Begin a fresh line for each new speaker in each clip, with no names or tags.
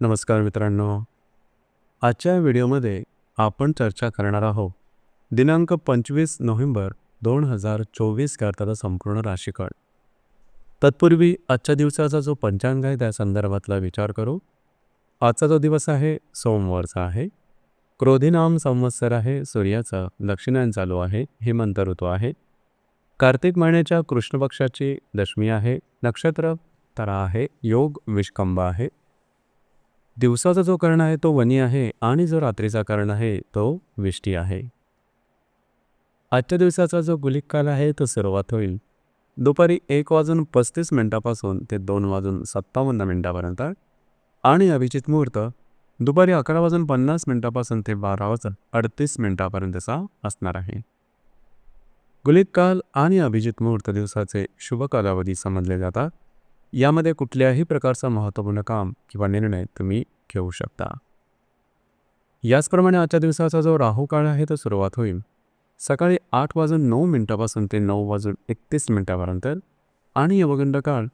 नमस्कार मित्रांनो. आजच्या व्हिडिओमध्ये आपण चर्चा करणार आहोत दिनांक 25 नोव्हेंबर 2024 करताचा संपूर्ण राशीफळ. तत्पूर्वी आजच्या दिवसाचा जो पंचांग आहे त्या संदर्भातला विचार करू. आजचा जो दिवस आहे सोमवारचा आहे. क्रोधीनाम संवत्सर आहे. सूर्याचा दक्षिणायन चालू आहे. हेमंत ऋतू आहे. कार्तिक महिन्याच्या कृष्ण पक्षाची दशमी आहे. नक्षत्र तारा आहे. योग विष्कंभ आहे. दिवसाचा जो कर्ण आहे तो वनी आहे आणि जो रात्रीचा कर्ण आहे तो विष्टी आहे. आजच्या दिवसाचा जो गुलिक काल आहे तो सुरुवात होईल दुपारी 1:35 पासून ते 2:57 पर्यंत आणि अभिजित मुहूर्त दुपारी 11:50 पासून ते 12:38 पर्यंतचा असणार आहे. गुलिक काल आणि अभिजित मुहूर्त दिवसाचे शुभ कालावधी समजले जातात. यामध्ये कुठल्याही प्रकारचा महत्त्वपूर्ण काम किंवा निर्णय तुम्ही घेऊ शकता. याचप्रमाणे आजच्या दिवसाचा जो राहू काळ आहे तो सुरुवात होईल सकाळी 8:09 पासून ते 9:31 पर्यंत आणि यमगंड काळ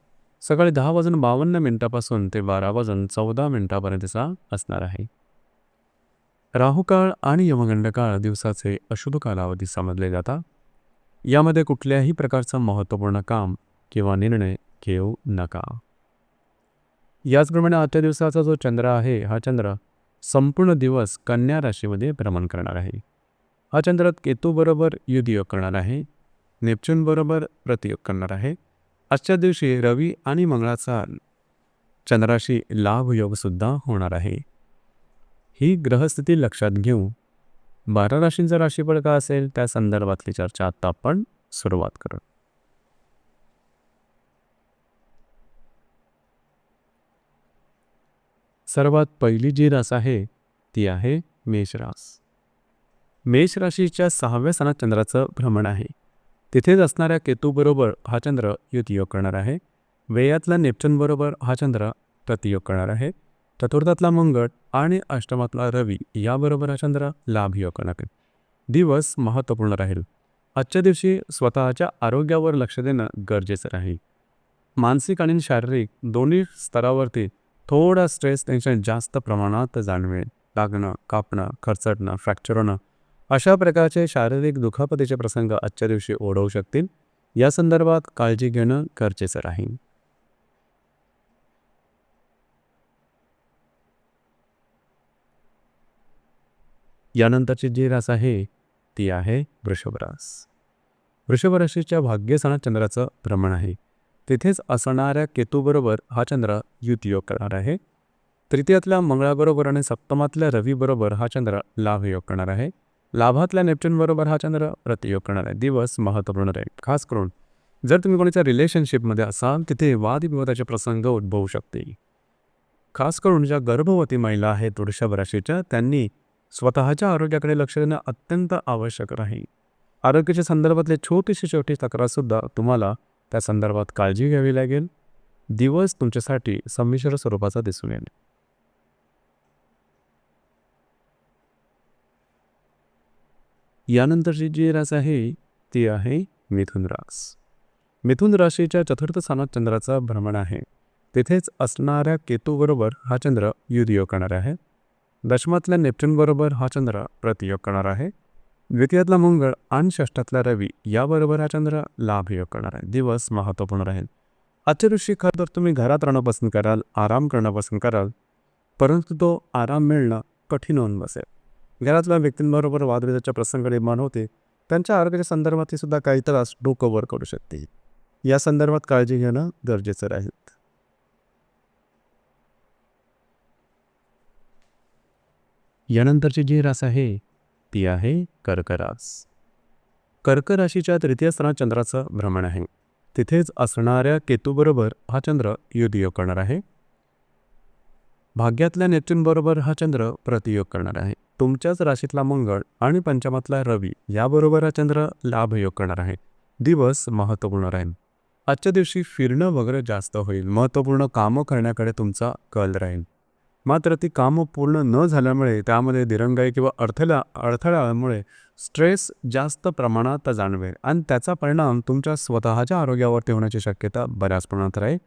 सकाळी 10:52 पासून ते 12:14 पर्यंतचा असणार आहे. राहू काळ आणि यमगंड काळ दिवसाचे अशुभ कालावधी समजले जातात. यामध्ये कुठल्याही प्रकारचं महत्त्वपूर्ण काम किंवा निर्णय घेऊ नका. याचप्रमाणे आजच्या दिवसाचा जो चंद्र आहे हा चंद्र संपूर्ण दिवस कन्या राशीमध्ये भ्रमण करणार आहे. हा चंद्र केतूबरोबर युद्धयोग करणार आहे. नेपच्यूनबरोबर प्रतियोग करणार आहे. आजच्या दिवशी रवी आणि मंगळाचा चंद्राशी लाभयोगसुद्धा होणार आहे. ही ग्रहस्थिती लक्षात घेऊ 12 राशींचा राशीफळ का असेल त्या संदर्भातली चर्चा आता आपण सुरुवात करू. सर्वात पहिली जी रास आहे ती आहे मेष रास. मेष राशीच्या 6व्या स्थानात चंद्राचं भ्रमण आहे. तिथेच असणाऱ्या केतूबरोबर हा चंद्र युतियोग करणार आहे. व्ययातला नेपच्यूनबरोबर हा चंद्र प्रतियोग करणार आहे. चतुर्थातला मंगळ आणि अष्टमातला रवी याबरोबर हा चंद्र लाभयोग करणार आहे. दिवस महत्त्वपूर्ण राहील. आजच्या दिवशी स्वतःच्या आरोग्यावर लक्ष देणं गरजेचं राहील. मानसिक आणि शारीरिक दोन्ही स्तरावरती थोडा स्ट्रेस टेन्शन जास्त प्रमाणात जाणवेल. लागणं, कापणं, खरचटणं, फ्रॅक्चर होणं अशा प्रकारचे शारीरिक दुखापतीचे प्रसंग आजच्या दिवशी ओढवू शकतील. या संदर्भात काळजी घेणं गरजेचं राहील. यानंतरची जी रास आहे ती आहे वृषभ रास. वृषभ राशीच्या भाग्यस्थानात चंद्राचं भ्रमण आहे. तिथेच असणाऱ्या केतूबरोबर हा चंद्र युतियोग करणार आहे. तृतीयातल्या मंगळाबरोबर आणि सप्तमातल्या रवीबरोबर हा चंद्र लाभयोग करणार आहे. लाभातल्या नेपच्यूनबरोबर हा चंद्र प्रतियोग करणार आहे. दिवस महत्त्वपूर्ण राहील. खास करून जर तुम्ही कोणाच्या रिलेशनशिपमध्ये असाल तिथे वादविवादाचे प्रसंग उद्भवू शकते. खास करून ज्या गर्भवती महिला आहेत वृषभ राशीच्या त्यांनी स्वतःच्या आरोग्याकडे लक्ष देणं अत्यंत आवश्यक राहील. आरोग्याच्या संदर्भातले छोटी तक्रारसुद्धा तुम्हाला त्या संदर्भात काळजी घ्यावी लागेल. दिवस तुमच्यासाठी संमिश्र स्वरूपाचा दिसून येईल. यानंतरची जी रास आहे ती आहे मिथुन रास. मिथुन राशीच्या चतुर्थ स्थानात चंद्राचा भ्रमण आहे. तिथेच असणाऱ्या केतूबरोबर हा चंद्र युतियोग करणार आहे. दशमातल्या नेपच्यूनबरोबर हा चंद्र प्रतियोग करणार आहे. द्वितीयातला मंगळ आणि षष्ठातला रवी याबरोबर हा चंद्र लाभयोग करणार आहे. दिवस महत्त्वपूर्ण राहील. आजच्या दिवशी खरं तर तुम्ही घरात राहणं पसंत कराल, आराम करणं पसंत कराल, परंतु तो आराम मिळणं कठीण होऊन बसेल. घरातल्या व्यक्तींबरोबर वादविवादाचे प्रसंग निर्माण होते. त्यांच्या आरोग्याच्या संदर्भात सुद्धा काही त्रास डोकं वर करू शकते. या संदर्भात काळजी घेणं गरजेचं राहील. यानंतरची जी रास आहे ती आहे कर्क रास. कर्क राशीच्या तृतीय स्थानात चंद्राचं भ्रमण आहे. तिथेच असणाऱ्या केतूबरोबर हा चंद्र युतियोग करणार आहे. भाग्यातल्या नेपच्यूनबरोबर हा चंद्र प्रतियोग करणार आहे. तुमच्याच राशीतला मंगळ आणि पंचमातला रवी याबरोबर हा चंद्र लाभयोग करणार आहे. दिवस महत्त्वपूर्ण राहील. आजच्या दिवशी फिरणं वगैरे जास्त होईल. महत्त्वपूर्ण कामं करण्याकडे तुमचा कल राहील. मात्र ती कामं पूर्ण न झाल्यामुळे त्यामध्ये दिरंगाई किंवा अडथळ्यामुळे स्ट्रेस जास्त प्रमाणात जाणवेल आणि त्याचा परिणाम तुमच्या स्वतःच्या आरोग्यावरती होण्याची शक्यता बऱ्याच प्रमाणात राहील.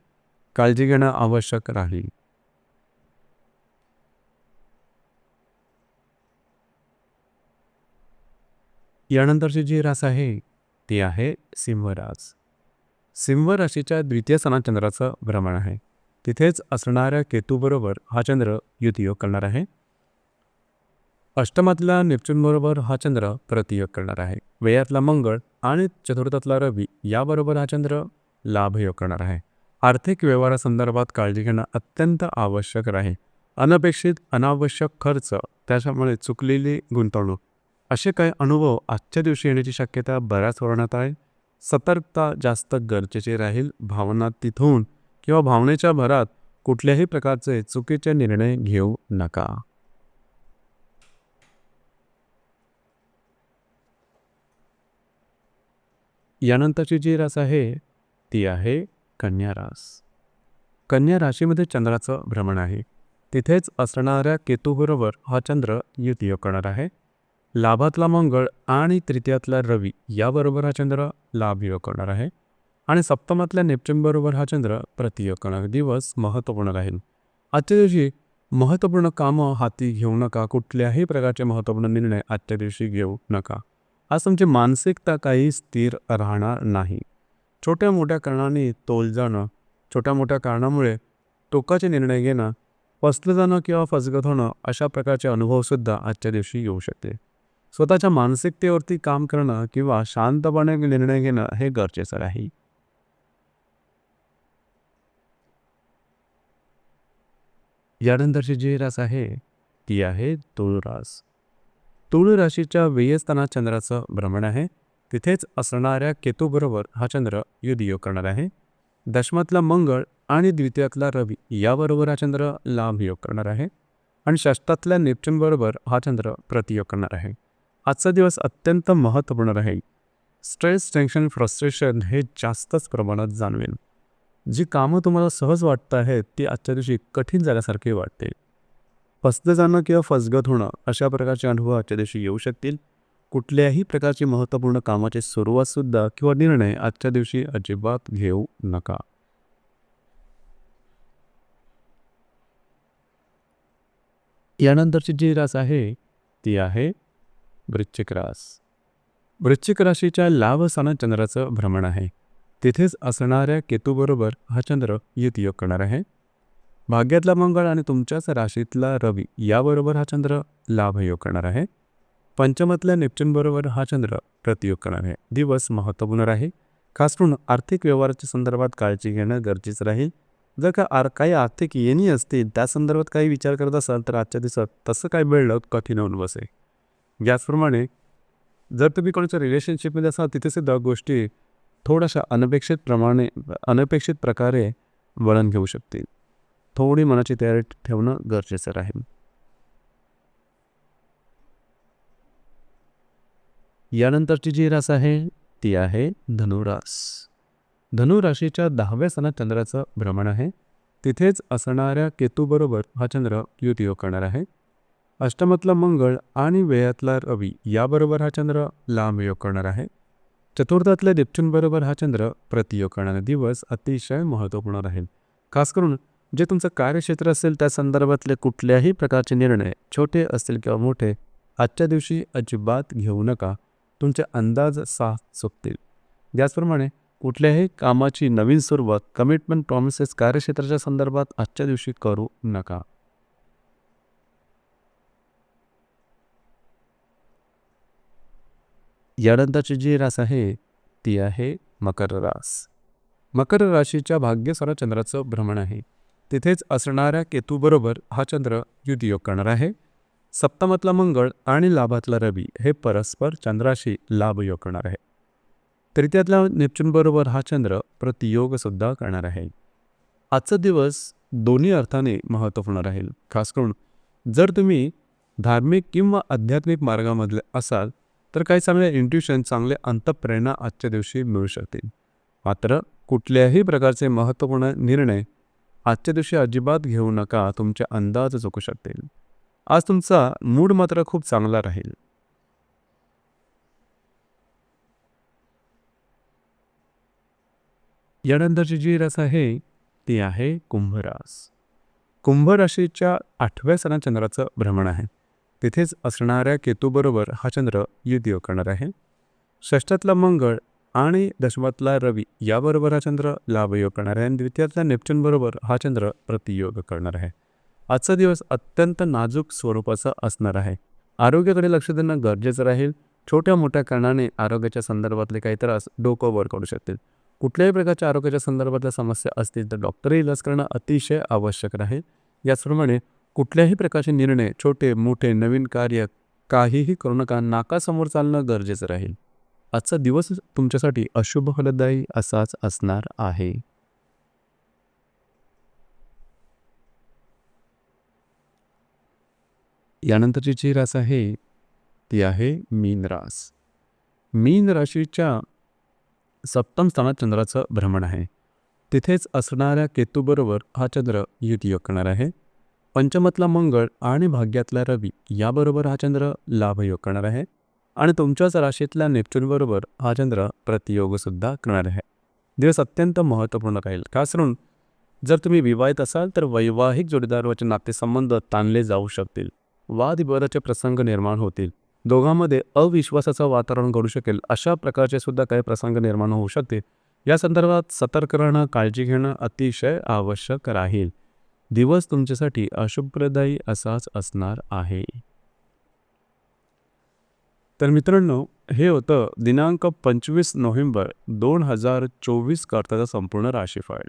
काळजी घेणं आवश्यक राहील. यानंतरची जी रास आहे ती आहे सिंह रास. सिंह राशीच्या द्वितीय स्थानात चंद्राचं भ्रमण आहे. तिथेच असणाऱ्या केतूबरोबर हा चंद्र युतियोग करणार आहे. अष्टमातल्या नेपच्यूनबरोबर हा चंद्र प्रतियोग करणार आहे. व्ययातला मंगळ आणि चतुर्थातला रवी याबरोबर हा चंद्र लाभयोग करणार आहे. आर्थिक व्यवहारासंदर्भात काळजी घेणं अत्यंत आवश्यक आहे. अनपेक्षित अनावश्यक खर्च, त्याच्यामुळे चुकलेली गुंतवणूक असे काही अनुभव आजच्या दिवशी येण्याची शक्यता बऱ्याच वर्णात आहे. सतर्कता जास्त गरजेची राहील. भावना तिथून किंवा भावनेच्या भरात कुठल्याही प्रकारचे चुकीचे निर्णय घेऊ नका. यानंतरची जी रास आहे ती आहे कन्या रास. कन्या राशीमध्ये चंद्राचं भ्रमण आहे. तिथेच असणाऱ्या केतूबरोबर हा चंद्र युतियोग करणार आहे. लाभातला मंगळ आणि तृतीयातला रवी याबरोबर हा चंद्र लाभयोग करणार आहे. आणि सप्तमातल्या नेपच्यूनबरोबर हा चंद्र प्रतियोग करणार. दिवस महत्त्वपूर्ण राहील. आजच्या दिवशी महत्त्वपूर्ण कामं हाती घेऊ नका. कुठल्याही प्रकारचे महत्त्वपूर्ण निर्णय आजच्या दिवशी घेऊ नका. आज तुमची मानसिकता काही स्थिर राहणार नाही. छोट्या मोठ्या कारणांनी तोल जाणं, छोट्या मोठ्या कारणामुळे टोकाचे निर्णय घेणं, फसलं जाणं किंवा फसगत होणं अशा प्रकारचे अनुभवसुद्धा आजच्या दिवशी येऊ शकते. स्वतःच्या मानसिकतेवरती काम करणं किंवा शांतपणे निर्णय घेणं हे गरजेचं राहील. यानंतरची जी रास आहे ती आहे तुळ रास. तुळ राशीच्या व्ययस्थानात चंद्राचं भ्रमण आहे. तिथेच असणाऱ्या केतूबरोबर हा चंद्र युतियोग करणार आहे. दशमातला मंगळ आणि द्वितीयातला रवी याबरोबर हा चंद्र लाभयोग करणार आहे. आणि षष्ठातल्या नेपच्यूनबरोबर हा चंद्र प्रतियोग करणार आहे. आजचा दिवस अत्यंत महत्त्वपूर्ण राहील. स्ट्रेस, टेन्शन, फ्रस्ट्रेशन हे जास्तच प्रमाणात जाणवेल. जी कामं तुम्हाला सहज वाटत आहेत ती आजच्या दिवशी कठीण झाल्यासारखे वाटते. फसलं जाणं किंवा फसगत होणं अशा प्रकारचे अनुभव आजच्या दिवशी येऊ शकतील. कुठल्याही प्रकारची महत्त्वपूर्ण कामाची सुरुवातसुद्धा किंवा निर्णय आजच्या दिवशी अजिबात घेऊ नका. यानंतरची जी रास आहे ती आहे वृश्चिक रास. वृश्चिक राशीच्या लाभ स्थानात चंद्राचं भ्रमण आहे. तिथेच असणाऱ्या केतूबरोबर हा चंद्र युतियोग करणार आहे. भाग्यातला मंगळ आणि तुमच्याच राशीतला रवी याबरोबर हा चंद्र लाभयोग करणार आहे. पंचमातल्या नेपच्यूनबरोबर हा चंद्र प्रतियोग करणार आहे. दिवस महत्त्वपूर्ण राहील. खास करून आर्थिक व्यवहाराच्या संदर्भात काळजी घेणं गरजेचं राहील. जर का काही आर्थिक येणी असतील त्या संदर्भात काही विचार करत असाल तर आजच्या दिवसात तसं काही मिळणं कठीण होऊन बसेल. याचप्रमाणे जर तुम्ही कोणाच्या रिलेशनशिपमध्ये असाल तिथे सुद्धा गोष्टी थोड्याशा अनपेक्षित प्रकारे वळण घेऊ शकतील. थोडी मनाची तयारी ठेवणं गरजेचं राहील. यानंतरची जी रास आहे ती आहे धनुरास. धनुराशीच्या 10व्या स्थानात चंद्राचं भ्रमण आहे. तिथेच असणाऱ्या केतूबरोबर हा चंद्र युतियोग करणार आहे. अष्टमातला मंगळ आणि व्ययातला रवी याबरोबर हा चंद्र लाभयोग करणार आहे. चतुर्थातल्या नेपच्यूनबरोबर हा चंद्र प्रतियोग करणारा दिवस अतिशय महत्त्वपूर्ण राहील. खास करून जे तुमचं कार्यक्षेत्र असेल त्या संदर्भातले कुठल्याही प्रकारचे निर्णय, छोटे असतील किंवा मोठे, आजच्या दिवशी अजिबात घेऊ नका. तुमचे अंदाज साफ चुकतील. त्याचप्रमाणे कुठल्याही कामाची नवीन सुरुवात, कमिटमेंट, प्रॉमिसेस कार्यक्षेत्राच्या संदर्भात आजच्या दिवशी करू नका. यानंतरची जी रास आहे ती आहे मकर रास. मकर राशीच्या भाग्यस्थानात चंद्राचं भ्रमण आहे. तिथेच असणाऱ्या केतूबरोबर हा चंद्र युतियोग करणार आहे. सप्तमातला मंगळ आणि लाभातला रवी हे परस्पर चंद्राशी लाभयोग करणार आहे. तृतीयातल्या नेपच्यूनबरोबर हा चंद्र प्रतियोग सुद्धा करणार आहे. आजचा दिवस दोन्ही अर्थाने महत्त्वपूर्ण राहील. खास करून जर तुम्ही धार्मिक किंवा आध्यात्मिक मार्गामधले असाल तर काही चांगले इंट्युशन, चांगले अंतःप्रेरणा आजच्या दिवशी मिळू शकतील. मात्र कुठल्याही प्रकारचे महत्त्वपूर्ण निर्णय आजच्या दिवशी अजिबात घेऊ नका. तुमचे अंदाज चुकू शकतील. आज तुमचा मूड मात्र खूप चांगला राहील. यानंतरची जी रास आहे ती आहे कुंभ रास. कुंभ राशीच्या 8व्या स्थानात चंद्राचं भ्रमण आहे. तिथेच असणाऱ्या केतूबरोबर हा चंद्र युतियोग करणार आहे. षष्ठातला मंगळ आणि दशमातला रवी याबरोबर हा चंद्र लाभयोग करणार आहे आणि द्वितीयातल्या नेपच्यून बरोबर हा चंद्र प्रतियोग करणार आहे. आजचा दिवस अत्यंत नाजूक स्वरूपाचा असणार आहे. आरोग्याकडे लक्ष देणं गरजेचं राहील. छोट्या मोठ्या कारणाने आरोग्याच्या संदर्भातले काही त्रास डोकं वर काढू शकतील. कुठल्याही प्रकारच्या आरोग्याच्या संदर्भातल्या समस्या असतील तर डॉक्टरही इलाज करणं अतिशय आवश्यक राहील. याचप्रमाणे कुठल्याही प्रकारचे निर्णय छोटे मोठे नवीन कार्य काहीही करू नका. नाकासमोर चालणं गरजेचं राहील. आजचा दिवस तुमच्यासाठी अशुभ फलदायी असाच असणार आहे. यानंतरची जी रास आहे ती आहे मीन रास. मीन राशीच्या सप्तम स्थानात चंद्राचं भ्रमण आहे. तिथेच असणाऱ्या केतूबरोबर हा चंद्र युतियोग करणार आहे. पंचमातला मंगळ आणि भाग्यातला रवी याबरोबर हा चंद्र लाभयोग करणार आहे आणि तुमच्याच राशीतल्या नेपच्यूनबरोबर हा चंद्र प्रतियोगसुद्धा करणार आहे. दिवस अत्यंत महत्त्वपूर्ण राहील. खास करून जर तुम्ही विवाहित असाल तर वैवाहिक जोडीदाराचे नातेसंबंध ताणले जाऊ शकतील. वादविवादाचे प्रसंग निर्माण होतील. दोघांमध्ये अविश्वासाचं वातावरण घडू शकेल. अशा प्रकारचे सुद्धा काही प्रसंग निर्माण होऊ शकतील. या संदर्भात सतर्क राहणं, काळजी घेणं अतिशय आवश्यक राहील. दिवस तुमच्यासाठी अशुभप्रदायी असाच असणार आहे. तर मित्रांनो, हे होतं दिनांक 25 नोव्हेंबर 2024 करताचं संपूर्ण राशीफळ.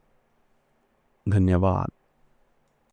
धन्यवाद.